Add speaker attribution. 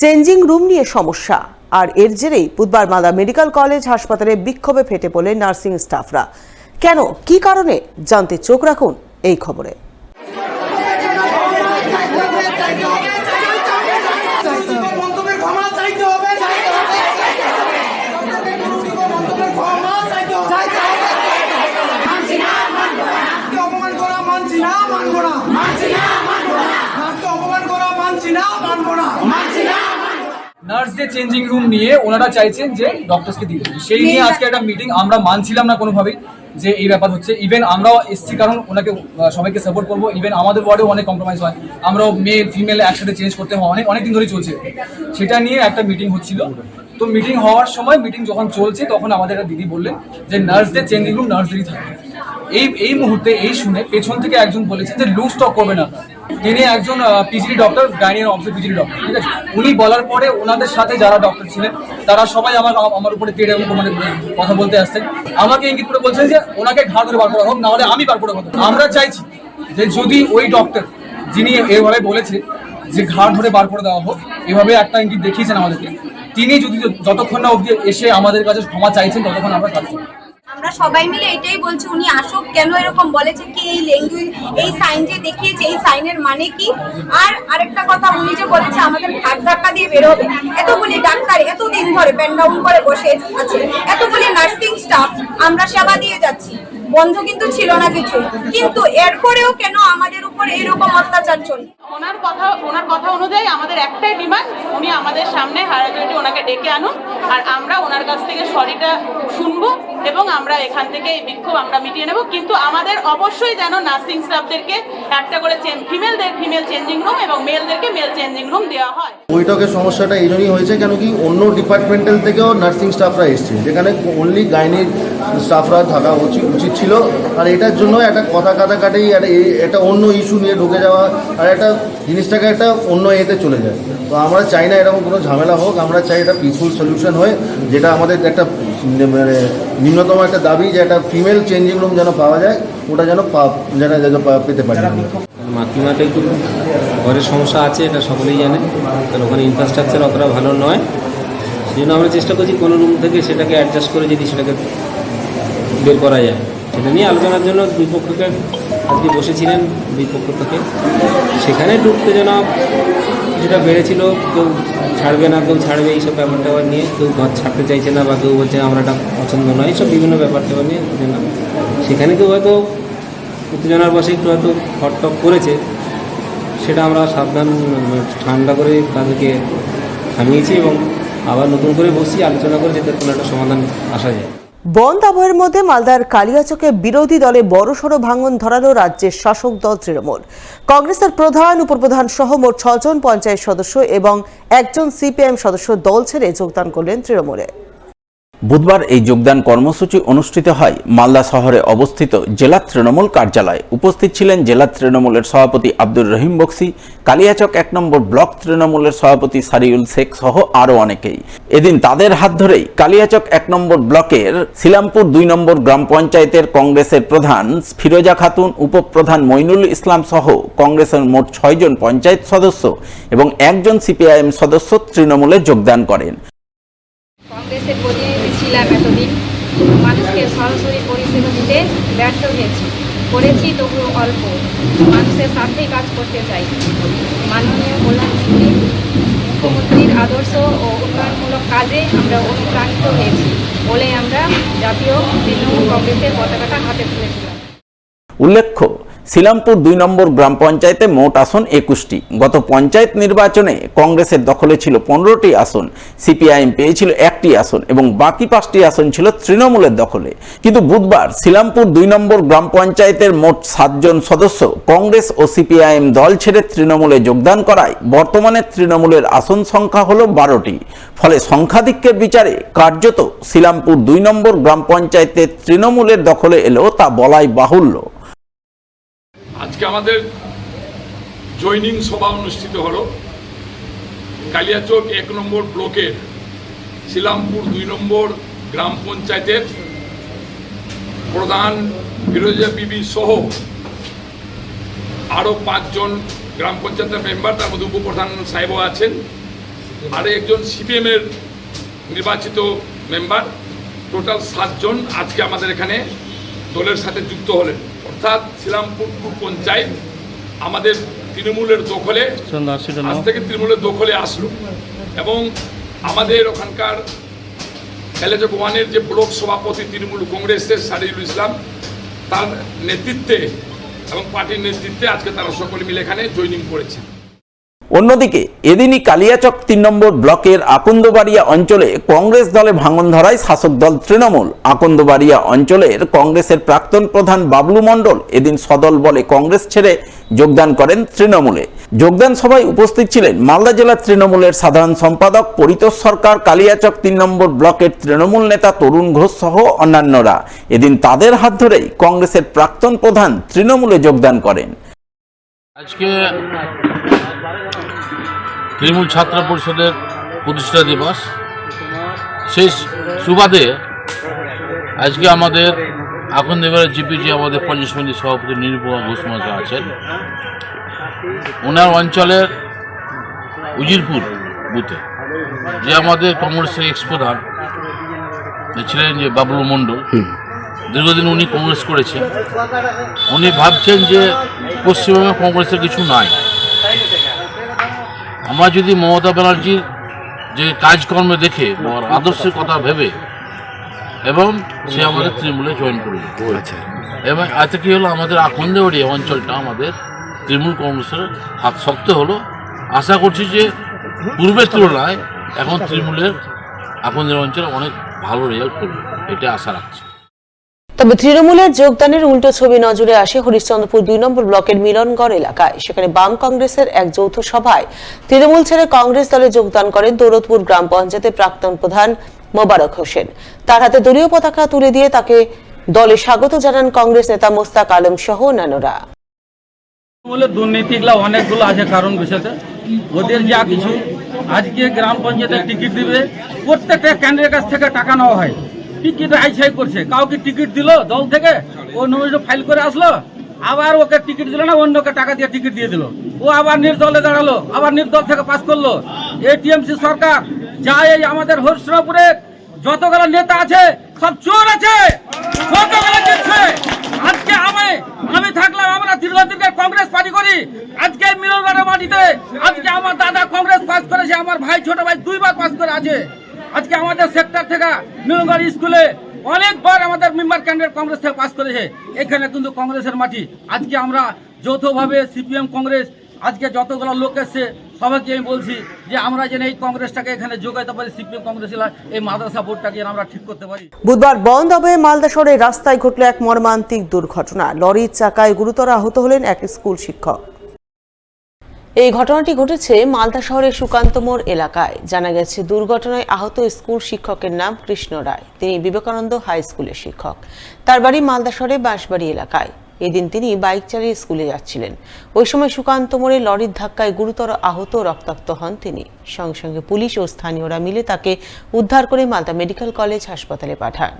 Speaker 1: Changing room নিয়ে সমস্যা, আর এর জেরেই বুধবার মালদা মেডিকেল কলেজ হাসপাতালে বিক্ষোভে ফেটে পড়লেন নার্সিং স্টাফরা। কেন, কি কারণে, জানতে চোখ রাখুন এই খবরে।
Speaker 2: নার্সদের চেঞ্জিং রুম নিয়ে ওনারা চাইছেন যে ডক্টরসকে দিয়ে দেবে, সেই নিয়ে আজকে একটা মিটিং। আমরা মানছিলাম না কোনোভাবেই যে এই ব্যাপার হচ্ছে। ইভেন আমরাও এসছি, কারণ ওনাকে সবাইকে সাপোর্ট করবো। ইভেন আমাদের ওয়ার্ডেও অনেক কম্প্রোমাইজ হয়, আমরাও মেল ফিমেল একসাথে চেঞ্জ করতে হয়, অনেক দিন ধরেই চলছে। সেটা নিয়ে একটা মিটিং হচ্ছিল। তো মিটিং হওয়ার সময়, মিটিং যখন চলছে, তখন আমাদের একটা দিদি বললেন যে নার্সদের চেঞ্জিং রুম নার্সদেরই থাকে। এই মুহূর্তে এই শুনে পেছন থেকে একজন বলেছে যে লুজ স্টক করবেন আপনারা। তিনি একজন পিজিডি ডক্টর, গাইনিয়ার অফিসের পিজিডি ডক্টর, ঠিক আছে। উনি বলার পরে ওনাদের সাথে যারা ডক্টর ছিলেন তারা সবাই আমার উপরে তেড়ে মানে কথা বলতে আসছেন। আমাকে ইঙ্গিত করে বলছেন যে ওনাকে ঘাড় ধরে বার করা হোক, না হলে আমি বার করে কথা। আমরা চাইছি যে যদি ওই ডক্টর যিনি এভাবে বলেছে যে ঘাড় ধরে বার করে দেওয়া হোক, এভাবে একটা ইঙ্গিত দেখিয়েছেন আমাদেরকে, তিনি যদি যতক্ষণ না অবধি এসে আমাদের কাছে ক্ষমা চাইছেন ততক্ষণ আমরা থাকবো।
Speaker 3: আমরা সবাই মিলে এটাই বলছি, উনি আসুক। কেন এরকম বলেছে কি, এই ল্যাঙ্গুয়েজ, এই সাইন যে দেখিয়েছে, এই সাইনের মানে কি? আর আরেকটা কথা, উনি যে বলেছে আমাদের ঘাট ধাক্কা দিয়ে বেরোবে। এতগুলি ডাক্তার এতদিন ধরে প্যান ডাউন করে বসে আছে, এতগুলি নার্সিং স্টাফ আমরা সেবা দিয়ে যাচ্ছি, বন্ধ কিন্তু ছিল না কিছু, কিন্তু এরপরেও কেন আমাদের উপর এরকম অত্যাচার চলছে?
Speaker 4: ওনার কথা অনুযায়ী আমাদের একটাই ডিমান্ড, উনি আমাদের সামনে হায়ার অথরিটি ওনাকে ডেকে আনুন, আর আমরা ওনার কাছ থেকে সরিটা শুনবো এবং আমরা এখান থেকে এই বিক্ষোভ আমরা মিটিয়ে নেব। কিন্তু আমাদের অবশ্যই যেন নার্সিং স্টাফদেরকে একটা করে ফিমেলদের ফিমেল চেঞ্জিং রুম এবং মেলদেরকে মেল চেঞ্জিং রুম দেওয়া হয়।
Speaker 5: বৈঠকের সমস্যাটা এই জন্যই হয়েছে কেন কি অন্য ডিপার্টমেন্টাল থেকেও নার্সিং স্টাফরা এসছে, যেখানে অনলি গাইনির স্টাফরা থাকা উচিত ছিল। আর এটার জন্য একটা কথা কাটাকাটি আর একটা অন্য ইস্যু নিয়ে ঢুকে যাওয়া, আর একটা জিনিসটাকে একটা অন্য এতে চলে যায়। তো আমরা চাই না এরকম কোনো ঝামেলা হোক, আমরা চাই এটা পিসফুল সলিউশন হয়, যেটা আমাদের একটা মানে নিম্নতম একটা দাবি যে একটা ফিমেল চেঞ্জিং রুম যেন পাওয়া যায়, ওটা যেন পেতে পারি।
Speaker 6: মাতৃমাতে একটু ঘরের সমস্যা আছে, এটা সকলেই জানে, কারণ ওখানে ইনফ্রাস্ট্রাকচার অতটা ভালো নয়। সেই জন্য আমরা চেষ্টা করছি কোনো রুম থেকে সেটাকে অ্যাডজাস্ট করে যদি সেটাকে বের করা যায়, সেটা নিয়ে আলোচনার জন্য দুই পক্ষকে আজকে বসেছিলেন। দুই পক্ষ থেকে সেখানে উত্তেজনা যেটা বেড়েছিল, কেউ ছাড়বে না, কেউ ছাড়বে, এইসব ব্যাপার ট্যাপার নিয়ে কেউ ঘর ছাড়তে চাইছে না, বা কেউ বলছে আমরা এটা পছন্দ নয়, এইসব বিভিন্ন ব্যাপার ট্যাপার নিয়ে উত্তেজনা। সেখানে কেউ হয়তো উত্তেজনার বসে একটু হয়তো হটটক করেছে, সেটা আমরা সাবধান ঠান্ডা করে তাদেরকে থামিয়েছি এবং আবার নতুন করে বসি আলোচনা করে যাতে কোনো একটা সমাধান আসা যায়।
Speaker 1: বন্ধ আবহের মধ্যে মালদার কালিয়াচকে বিরোধী দলে বড়সড় ভাঙন ধরালো রাজ্যের শাসক দল তৃণমূল। কংগ্রেসের প্রধান, উপপ্রধান সহ মোট 6 জন পঞ্চায়েত সদস্য এবং 1 জন সিপিআইএম সদস্য দল ছেড়ে যোগদান করলেন তৃণমূলে।
Speaker 7: বুধবার এই যোগদান কর্মসূচি অনুষ্ঠিত হয় মালদা শহরে অবস্থিত জেলা তৃণমূল কার্যালয়ে। উপস্থিত ছিলেন জেলা তৃণমূলের সভাপতি আব্দুর রহিম বক্সি, কালিয়াচক 1 নম্বর ব্লক তৃণমূলের সভাপতি সারিউল শেখ সহ আরও অনেকেই। এদিন তাদের হাত ধরেই কালিয়াচক 1 নম্বর ব্লকের শিলামপুর 2 নম্বর গ্রাম পঞ্চায়েতের কংগ্রেসের প্রধান ফিরোজা খাতুন, উপপ্রধান মইনুল ইসলাম সহ কংগ্রেসের মোট 6 জন পঞ্চায়েত সদস্য এবং 1 জন সিপিআইএম সদস্য তৃণমূলে যোগদান করেন।
Speaker 3: কংগ্রেসের প্রতিনিধি ছিলাম এতদিন, মানুষকে সরাসরি পরিষেবা দিতে ব্যর্থ করেছি, তবু অল্প মানুষের স্বার্থেই কাজ করতে চাই। মাননীয় প্রধানমন্ত্রী মুখ্যমন্ত্রীর আদর্শ ও উন্নয়নমূলক কাজে আমরা অনুপ্রাণিত হয়েছি বলে আমরা জাতীয় তৃণমূল কংগ্রেসের পতাকাটা হাতে তুলেছিলাম।
Speaker 7: উল্লেখ্য, শিলামপুর 2 নম্বর গ্রাম পঞ্চায়েতে মোট আসন 21টি। গত পঞ্চায়েত নির্বাচনে কংগ্রেসের দখলে ছিল 15টি আসন, সিপিআইএম পেয়েছিল 1টি আসন এবং বাকি 5টি আসন ছিল তৃণমূলের দখলে। কিন্তু বুধবার শিলামপুর 2 নম্বর গ্রাম পঞ্চায়েতের মোট 7 জন সদস্য কংগ্রেস ও সিপিআইএম দল ছেড়ে তৃণমূলে যোগদান করায় বর্তমানে তৃণমূলের আসন সংখ্যা হল 12টি। ফলে সংখ্যাধিক্যের বিচারে কার্যত শিলামপুর 2 নম্বর গ্রাম পঞ্চায়েতে তৃণমূলের দখলে এলেও তা বলাই বাহুল্য।
Speaker 8: আজকে আমাদের জয়নিং সভা অনুষ্ঠিত হলো কালিয়াচক 1 নম্বর ব্লকের শিলামপুর 2 নম্বর গ্রাম পঞ্চায়েতের প্রধান ফিরোজা বিবি সহ আরও 5 জন গ্রাম পঞ্চায়েতের মেম্বার, তার মধ্যে উপপ্রধান সাহেবও আছেন, আর একজন সিপিএমের নির্বাচিত মেম্বার, টোটাল 7 জন আজকে আমাদের এখানে দলের সাথে যুক্ত হলেন। অর্থাৎ শ্রীরামপুর পঞ্চায়েত আমাদের তৃণমূলের দখলে, আজ থেকে তৃণমূলের দখলে আসলো এবং আমাদের ওখানকার কালিয়াচক 1-এর যে ব্লক সভাপতি তৃণমূল কংগ্রেসের সারিউল ইসলাম, তার নেতৃত্বে এবং পার্টির নেতৃত্বে আজকে তারা সকলে মিলে এখানে জয়েনিং করেছে।
Speaker 7: অন্যদিকে এদিনই কালিয়াচক 3 নম্বর ব্লকের আকন্দবাড়িয়া অঞ্চলে কংগ্রেস দলে ভাঙন ধরায় শাসক দল তৃণমূল। আকন্দবাড়িয়া অঞ্চলের কংগ্রেসের প্রাক্তন প্রধান বাবলু মণ্ডল এদিন সদল বলে কংগ্রেস ছেড়ে যোগদান করেন তৃণমূলে। যোগদান সভায় উপস্থিত ছিলেন মালদা জেলা তৃণমূলের সাধারণ সম্পাদক পরিতোষ সরকার, কালিয়াচক 3 নম্বর ব্লকের তৃণমূল নেতা তরুণ ঘোষ সহ অন্যান্যরা। এদিন তাদের হাত ধরেই কংগ্রেসের প্রাক্তন প্রধান তৃণমূলে যোগদান করেন।
Speaker 9: আজকে তৃণমূল ছাত্র পরিষদের প্রতিষ্ঠা দিবস, সেই সুবাদে আজকে আমাদের আকন্দবাড়িয়া জিপিজি আমাদের পঞ্চায়েত সমিতির সভাপতি নিরুপমা ঘোষ মহাশয় আছেন। ওনার অঞ্চলের উজিরপুর বুথে যে আমাদের কংগ্রেসের এক্স প্রধান ছিলেন যে বাবলু মণ্ডল, দীর্ঘদিন উনি কংগ্রেস করেছেন। উনি ভাবছেন যে পশ্চিমবঙ্গে কংগ্রেসের কিছু নাই। আমরা যদি মমতা ব্যানার্জির যে কাজকর্মে দেখে আদর্শের কথা ভেবে এবং সে আমাদের তৃণমূলে জয়েন করবে। এবং আজকে কী হলো, আমাদের আকন্দবাড়িয়া অঞ্চলটা আমাদের তৃণমূল কংগ্রেসের হাত শক্ত হলো। আশা করছি যে পূর্বের তুলনায় এখন তৃণমূলের আকন্দবাড়িয়া অঞ্চলে অনেক ভালো রেজাল্ট করবে, এটা আশা রাখছি।
Speaker 1: তবে তৃণমূলের যোগদানের উল্টো ছবি নজরে আসে হরিশ্চন্দ্রপুর 2 নম্বর ব্লকের মিলনগড় এলাকায়। সেখানে বাম কংগ্রেসের এক যৌথ সভায় তৃণমূল ছেড়ে কংগ্রেস দলে যোগদান করেন দৌলতপুর গ্রাম পঞ্চায়েতের প্রাক্তন প্রধান মোবারক হোসেন। তার হাতে দলীয় পতাকা তুলে দিয়ে তাকে দলে স্বাগত জানান কংগ্রেস নেতা মোস্তাক আলম সহ অন্যান্যরা।
Speaker 10: দুর্নীতিগুলো অনেকগুলো আছে কারণ বিষয়তে, ওদের যা কিছু আজকে গ্রাম পঞ্চায়েতের টিকিট দিবে, প্রত্যেকটা ক্যান্ডিডেটের কাছ থেকে টাকা নেওয়া হয়। টিকিট আইসাই করছে, কাউকে টিকিট দিল দল থেকে, ও নমিনেশন ফাইল করে আসলো, আবার ওকে টিকিট দিল না, অন্যকে টাকা দিয়ে টিকিট দিয়ে দিল, ও আবার নির্দলে দাঁড়ালো, আবার নির্দল থেকে পাস করলো। এটিএমসি সরকার যা এই আমাদের হরিশ্চন্দ্রপুরে যতগুলো নেতা আছে সব চোর আছে, যতগুলো দিচ্ছে। আজকে আমি থাকলাম, আমরা দীর্ঘদিনের কংগ্রেস পার্টি করি। আজকে মিলনগড়ের মাটিতে আজকে আমার দাদা কংগ্রেস পাস করেছে, আমার ভাই ছোট ভাই 2 বার পাস করে আছে। আজকে আমাদের সেক্টর থেকে মিলনগড় স্কুলে অনেকবার আমাদের মেম্বার ক্যান্ডিডেট কংগ্রেস থেকে পাস করেছে। এখানে কিন্তু কংগ্রেসের মাটি। আজকে আমরা যৌথভাবে সিপিএম কংগ্রেস আজকে যতগুলো লোক এসছে সবাইকে আমি বলছি যে আমরা যেন এই কংগ্রেসটাকে এখানে যোগাইতে পারি, সিপিএম কংগ্রেস এই মাদ্রাসা বোর্ডটাকে আমরা ঠিক করতে পারি।
Speaker 1: বুধবার বন্ধ হয়ে মালদা শহরের রাস্তায় ঘটল এক মর্মান্তিক দুর্ঘটনা। লরির চাকায় গুরুতর আহত হলেন এক স্কুল শিক্ষক। এই ঘটনাটি ঘটেছে মালদা শহরের সুকান্ত মোড় এলাকায়। জানা গেছে দুর্ঘটনায় আহত স্কুল শিক্ষকের নাম কৃষ্ণ রায়। তিনি বিবেকানন্দ হাই স্কুলের শিক্ষক। তার বাড়ি মালদা শহরের বাঁশবাড়ি এলাকায়। এদিন তিনি বাইক চালিয়ে স্কুলে যাচ্ছিলেন। ওই সময় সুকান্ত মোড়ে লরির ধাক্কায় গুরুতর আহত রক্তাক্ত হন তিনি। সঙ্গে সঙ্গে পুলিশ ও স্থানীয়রা মিলে তাকে উদ্ধার করে মালদা মেডিকেল কলেজ হাসপাতালে পাঠান।